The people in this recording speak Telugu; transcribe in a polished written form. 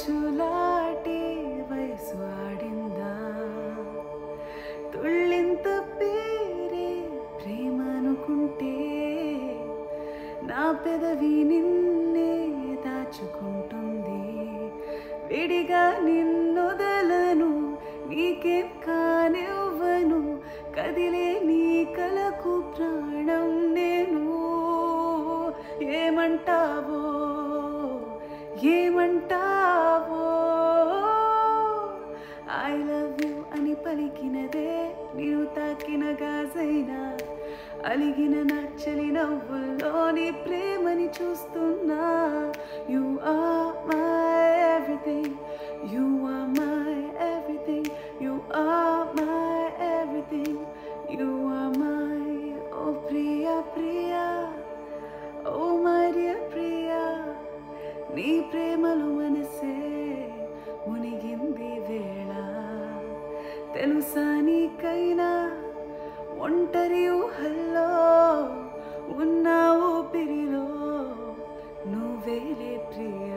పెచ్చులాటి వయసు ఆడిందా తుళ్ళింత పేరే ప్రేమనుకుంటే నా పెదవి నిన్నే దాచుకుంటుంది విడిగా నిన్నొదలను నీకేం కానివ్వను కదిలే నీ కలకు ప్రాణం నేను ఏమంటావో ఏమంటావో ఐ లవ్ యూ అని పలికినదే నీవు తాకిన గాజైనా అలిగిన నచ్చలి నవ్వుల్లో నీ ప్రేమని చూస్తున్నా you are my everything you are my everything you are my everything you are my ఓ ప్రియా ప్రియా ఓ మై డియర్ ప్రియా నీ ప్రేమలో మనసే మునిగింది వేళ తెలుసా నీకైనా ఒంటరి ఊహల్లో ఉన్న ఊపిరిలో నువ్వేలే ప్రియ